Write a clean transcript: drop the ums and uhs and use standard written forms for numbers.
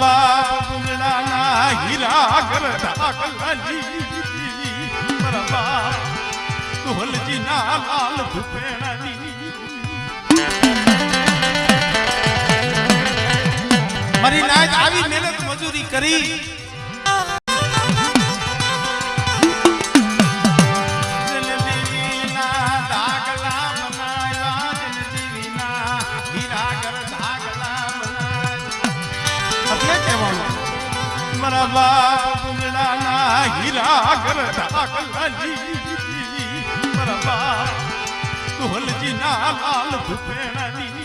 બાપ ગુંગળાના હીરા ઘર ઢાકલાની મારા બાપ ઢોલજીના લાલ ભૂપેણાની મારી નાજ આવી મહેનત મજૂરી કરી મારા બાપ ગુંગળાના હીરા ઘર ઢાકલાની મારા બાપ ઢોલજીના લાલ ભૂપેણાની